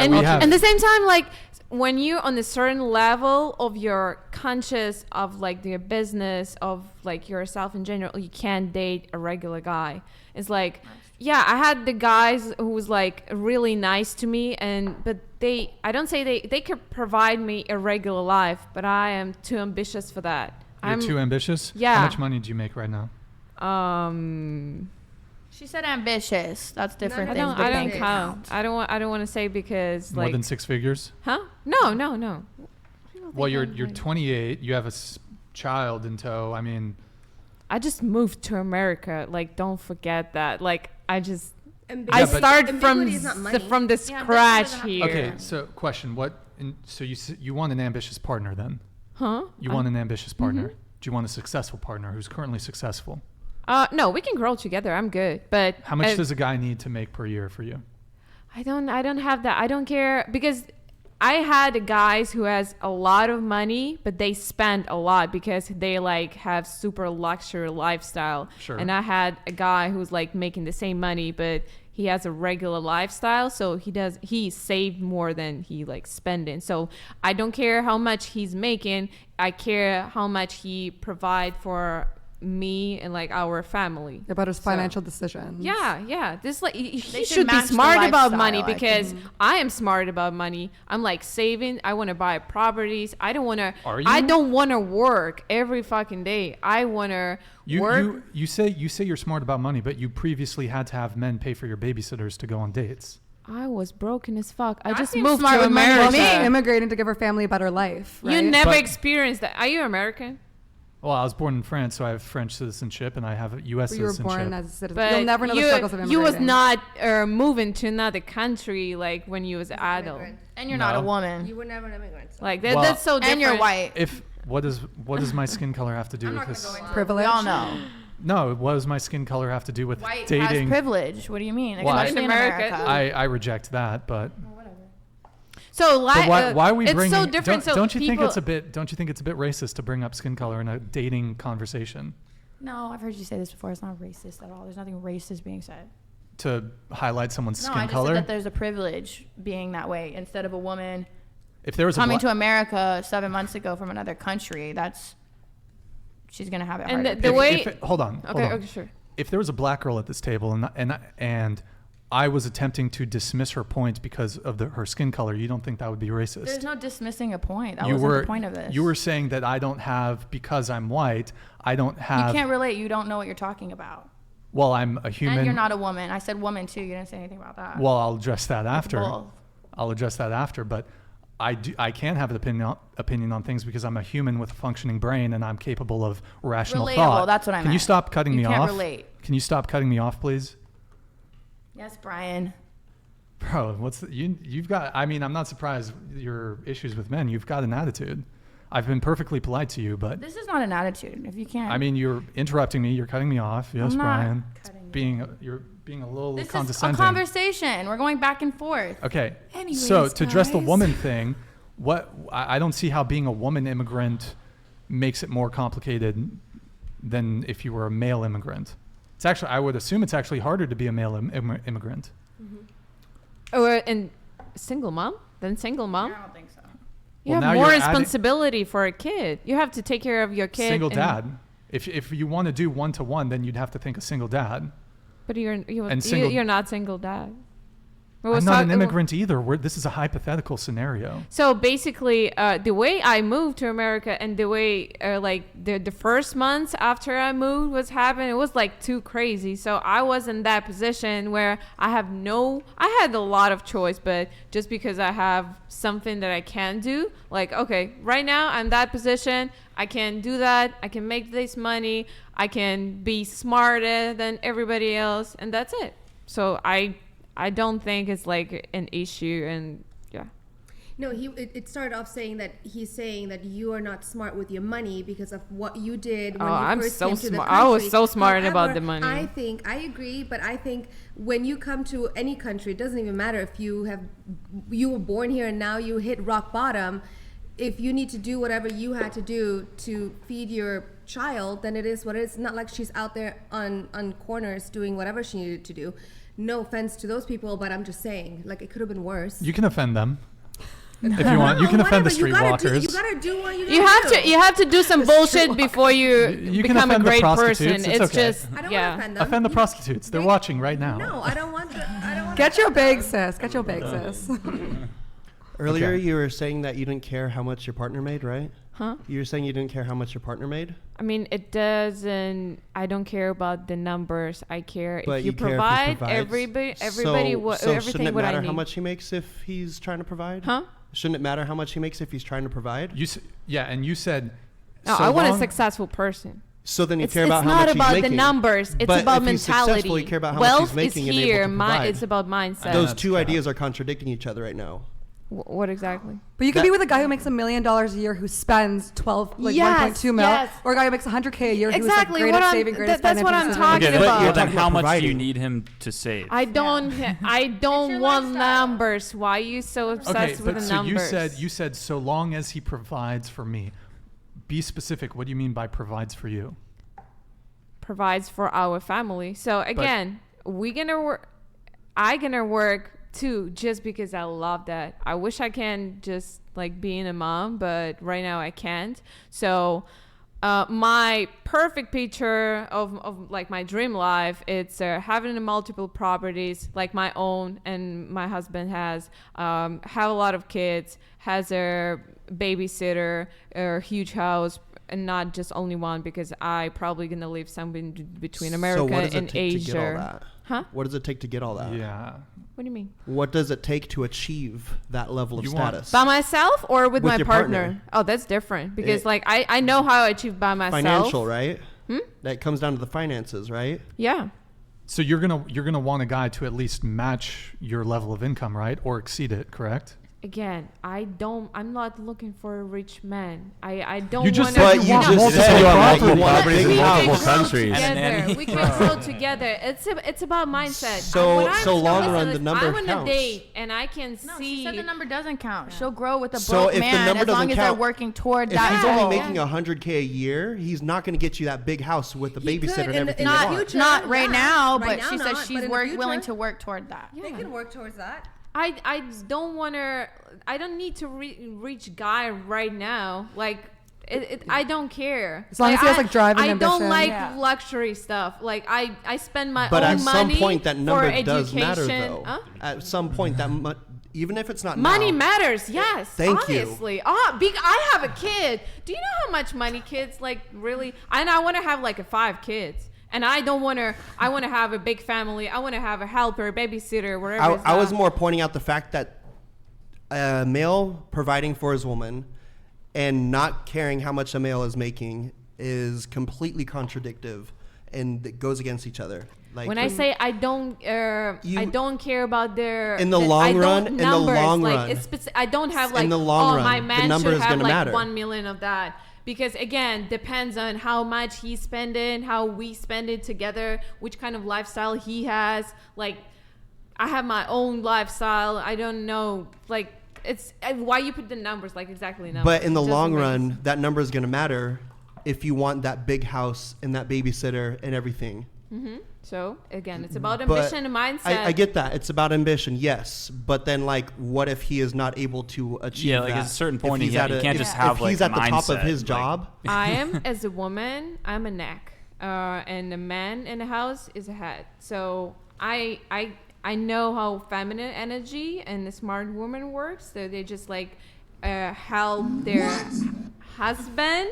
And at the same time, like when you're on a certain level of your conscious of like your business of like yourself in general, you can't date a regular guy. It's like, yeah, I had the guys who was like really nice to me, but I don't say they could provide me a regular life, but I am too ambitious for that. You're too ambitious? Yeah. How much money do you make right now? She said ambitious. That's different I things. don't count. I don't want to say because More like than 6 figures? Huh? No. Well, you're 28. You have a child in tow. I mean, I just moved to America. Like, don't forget that. Like, I start from the scratch here. Okay, so question: so you want an ambitious partner then? Huh? You want an ambitious partner? Do you want a successful partner who's currently successful? No, we can grow together. I'm good. But how much does a guy need to make per year for you? I don't have that. I don't care because I had guys who has a lot of money, but they spend a lot because they like have super luxury lifestyle. Sure. And I had a guy who's like making the same money, but he has a regular lifestyle, so he saved more than he like spending. So I don't care how much he's making. I care how much he provide for me and like our family about his financial decisions. Yeah. This like he should be smart about money because I am smart about money. I'm like saving. I want to buy properties. I don't want to work every fucking day. I want to work. You say you're smart about money, but you previously had to have men pay for your babysitters to go on dates. I was broken as fuck. I just moved to America. Well, me immigrating to give her family a better life. Right? You never experienced that. Are you American? Well, I was born in France, so I have French citizenship, and I have a U.S. citizenship. You were born as a citizen. But you'll never know the struggles of immigrating. You was not moving to another country like when you was an adult. And you're not a woman. You were never an immigrant. So. Like that's so different. And you're white. What does my skin color have to do with this? Privilege? We all know. No, what does my skin color have to do with white dating? Has privilege. What do you mean? Well, especially in America. I reject that, but. So why are we it's bringing? so different. Don't you think it's a bit racist to bring up skin color in a dating conversation? No, I've heard you say this before. It's not racist at all. There's nothing racist being said. To highlight someone's skin I just color? said that there's a privilege being that way instead of a woman. If there was coming to America 7 months ago from another country, she's gonna have it harder. And hold on. Okay, sure. If there was a black girl at this table and I was attempting to dismiss her point because of her skin color, you don't think that would be racist? There's no dismissing a point. That wasn't the point of this. You were saying that I don't have, because I'm white, I don't have... You can't relate. You don't know what you're talking about. Well, I'm a human... And you're not a woman. I said woman, too. You didn't say anything about that. Well, I'll address that after. Both. I'll address that after, but I can have an opinion on things because I'm a human with a functioning brain and I'm capable of rational thought. That's what I meant. Can you stop cutting me off? You can't relate. Can you stop cutting me off, please? Yes, Brian. Bro, you've got, I mean, I'm not surprised your issues with men. You've got an attitude. I've been perfectly polite to you, but... This is not an attitude, if you can't... I mean, you're interrupting me. You're cutting me off. Yes, I'm not Brian. You're being a little this condescending. This is a conversation. We're going back and forth. Okay. Anyways, so to address the woman thing, I don't see how being a woman immigrant makes it more complicated than if you were a male immigrant. It's actually, I would assume it's actually harder to be a male immigrant. Mm-hmm. Or single mom? I don't think so. You have more responsibility for a kid. You have to take care of your kid. Single dad. If you want to do 1-to-1, then you'd have to think a single dad. But you're not single dad. I'm not an immigrant either. This is a hypothetical scenario. So basically, the way I moved to America and the way the first months after I moved was happening, it was like too crazy. So I was in that position where I had a lot of choice, but just because I have something that I can do, like, okay, right now I'm in that position. I can do that. I can make this money. I can be smarter than everybody else. And that's it. So I don't think it's like an issue, and yeah. No, it started off saying that he's saying that you are not smart with your money because of what you did when you first came to the country. I was so smart about the money. I agree, but I think when you come to any country, it doesn't even matter if you were born here and now you hit rock bottom. If you need to do whatever you had to do to feed your child, then it is what it is. It's not like she's out there on corners doing whatever she needed to do. No offense to those people, but I'm just saying, like, it could have been worse. You can offend them. If you want, you can offend the streetwalkers. You gotta do what you gotta You have do. to do some bullshit before you can become a offend the great prostitutes, person. it's okay. Just I don't yeah. want to offend them. Offend the prostitutes. They're watching right now. No, I don't want to. I don't want Get your bag, sis. Get your bag, sis. Earlier, Okay. you were saying that you didn't care how much your partner made, right? Huh? You were saying you didn't care how much your partner made? I mean, it doesn't. I don't care about the numbers. I care But if you care if he provide. provides. Everybody, so everything shouldn't it what I matter need. how much he makes if he's trying to provide? Huh? Shouldn't it matter how much he makes if he's trying to provide? Yeah, and you said. No, so I want a long- successful person. So then you It's care about how not much about he's the making. numbers. It's But about if he's successful, mentality. you care about how much he's Wealth is making and able here. to provide. It's about mindset. Those That's two crap. ideas are contradicting each other right now. What exactly? But you could That- be with a guy who makes $1 million a year who spends 12, like Yes, 1.2 mil, yes. or a guy who makes 100K a year Exactly, who's like great what at I'm- saving, great at that's what I'm financial talking decisions. Okay, about. you're then talking how about much do you providing. need him to save? I don't. I don't your want lifestyle. numbers. Why are you so obsessed Okay, with but the so numbers? you said so long as he provides for me. Be specific. What do you mean by provides for you? Provides for our family. So again, we gonna work. I gonna work too, just because I love that. I wish I can just like being a mom, but right now I can't. So my perfect picture of like my dream life, it's having multiple properties like my own and my husband has, have a lot of kids, has a babysitter, a huge house, and not just only one, because I probably gonna live somewhere between America so what does and it take Asia. to get all that? Huh? What does it take to get all that? Yeah. What do you mean? What does it take to achieve that level of You want- status? By myself or with my your partner? Oh, that's different, because It- like I know how I achieve by myself. Financial, right? That comes down to the finances, right? Yeah. So you're gonna want a guy to at least match your level of income, right, or exceed it, correct? Again, I'm not looking for a rich man. I don't You just wanna. said you want just multiple said you want properties. multiple properties in we multiple can grow countries. And a together. nanny. We can grow together. It's about mindset. So- When I'm- so long listen, run, the listen, number I'm on a counts. date and I can No, see. she said the number doesn't count. She'll grow with a So broke if the man number as long doesn't as they're count, working toward If that he's goal. only making 100K a year, he's not going to get you that big house with the He could babysitter and in everything the you not want. future. not right Yeah. now, Right but now she not, says but she's in the willing future. to work toward that. They can work towards that. I don't want to. I don't need to reach guy right now. Like I don't care. As long as he has, like, drive and I don't ambition. like Yeah. luxury stuff. Like I spend my But own at some money point, that number for does matter, education. though. Huh? At some point, even if it's not Money now, matters, yes. Thank you. obviously. I have a kid. Do you know how much money kids like really? And I want to have like 5 kids. And I don't want to. I want to have a big family. I want to have a helper, babysitter, wherever. I was more pointing out the fact that a male providing for his woman and not caring how much a male is making is completely contradictive, and it goes against each other. Like When I say I don't care about their In the I long don't run- in the numbers, long like, run. it's I don't have In like the long my run, the man number should is have gonna like matter. 1 million of that, because again depends on how much he's spending, how we spend it together, which kind of lifestyle he has. Like I have my own lifestyle. I don't know, like it's why you put the numbers, like exactly numbers. But in the It doesn't long make run, sense. that number is going to matter if you want that big house and that babysitter and everything. So again, it's about But ambition and mindset. I get that. It's about ambition, yes. But then, like, what if he is not able to achieve Yeah, like, that? at a certain If point, he's you at can't a- just if have, he's like, at the top of mindset, his like- job. I am, as a woman, I'm a neck, and a man in the house is a head. So I know how feminine energy and a smart woman works. So they just like help their husband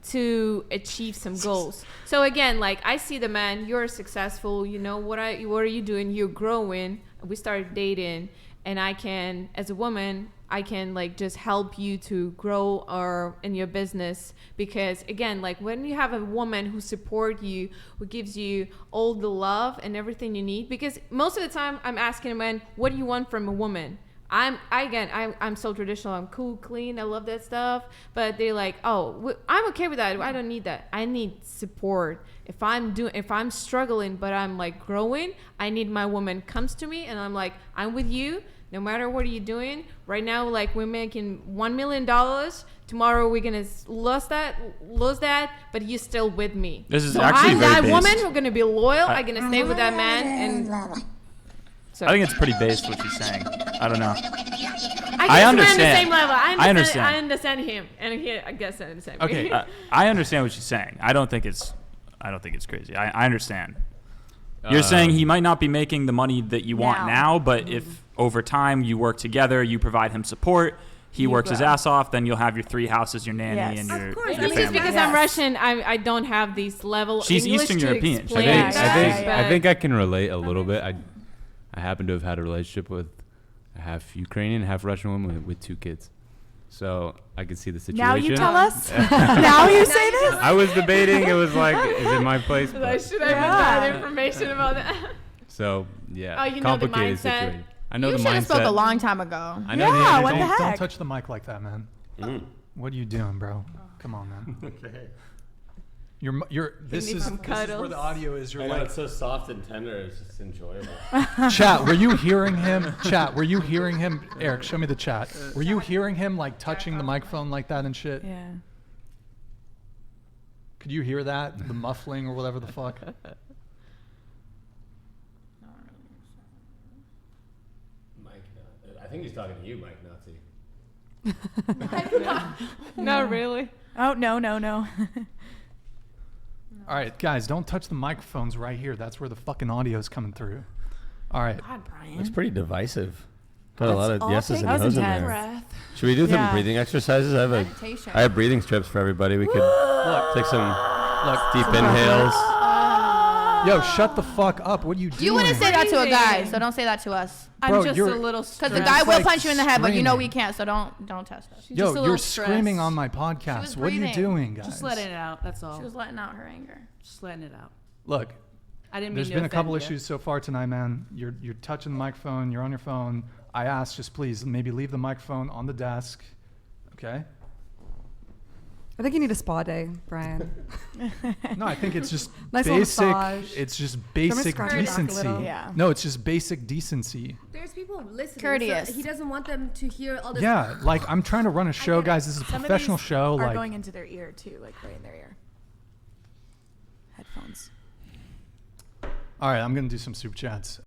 to achieve some goals. So again, like I see the man, you're successful. You know what are you doing? You're growing. We started dating, and I can, as a woman, I can like just help you to grow in your business, because again, like when you have a woman who supports you, who gives you all the love and everything you need, because most of the time I'm asking a man, what do you want from a woman? I'm so traditional. I'm cool, clean. I love that stuff. But they're like, I'm okay with that. I don't need that. I need support. If I'm struggling, but I'm like growing, I need my woman comes to me and I'm like, I'm with you. No matter what are you doing right now, like we're making $1 million. Tomorrow we're gonna lose that, but you're still with me. This is so actually I'm very that based. woman who's gonna be loyal. I'm gonna stay with that man, and So I think it's pretty based what she's saying. I don't know. I understand. We're on the same level. I understand. I understand him, and he, I guess, I understand me. Okay. I understand what she's saying. I don't think it's crazy. I understand. You're saying he might not be making the money that you want now, but if over time you work together, you provide him support, he works his ass off, then you'll have your 3 houses, your nanny, and your, Of course. your I Maybe think just family. because I'm Russian, I don't have these level. She's English Eastern to European. explain I that, I but- think I can relate a little bit. I happen to have had a relationship with a half Ukrainian, half Russian woman with 2 kids. So I could see the situation. Now you tell us. Now you say this. I was debating. It was like, is it my place? I But- should have that information about that. So yeah, Oh, you know the complicated mindset? situation. I know You the should have spoke a mindset. long time ago. I know Yeah, the what the Don't heck? touch the mic like that, man. What are you doing, bro? Come on, man. Okay. You're. This need is some this is where cuddles. the audio is. You're I know like, it's so soft and tender. It's just enjoyable. chat. Were you hearing him? Chat. Were you hearing him? Eric, show me the chat. Were you hearing him like touching the microphone like that and shit? Yeah. Could you hear that? The muffling or whatever the fuck. Mike, I think he's talking to you, Mike Nazi. Not really. Oh no. All right, guys, don't touch the microphones right here. That's where the fucking audio is coming through. All right. God, Brian. It's pretty divisive. Got a lot of all yeses and that was no's in intense. there. Should we do some Yeah. breathing exercises? Meditation. I have breathing strips for everybody. We could take some deep inhales. Yo, shut the fuck up. What are you doing? You wouldn't say that to a guy, Breathing. so don't say that to us. Bro, I'm just a you're- little Because stressed. the You're guy just, will like, punch you in the head, but you know we screaming. can't, so don't test us. She's Yo, just a you're little screaming stressed. on my She podcast. was What are you breathing. doing, guys? Just letting it out. That's all. She was letting out her anger. Just letting it out. Look, I didn't mean there's to been a couple offend you. issues so far tonight, man. You're touching the microphone. You're on your phone. I asked, just please maybe leave the microphone on the desk. Okay? I think you need a spa day, Brian. No, I think it's just Nice little basic. massage. It's just basic scratch your back a decency. little? Yeah. No, it's just basic decency. There's people listening. Courteous. So he doesn't want them to hear all this. Yeah, like I'm trying to run a show, get it. guys. This is a Some of professional these show. Are Like, going into their ear too, like right in their ear. Headphones. all right, I'm gonna do some super chats.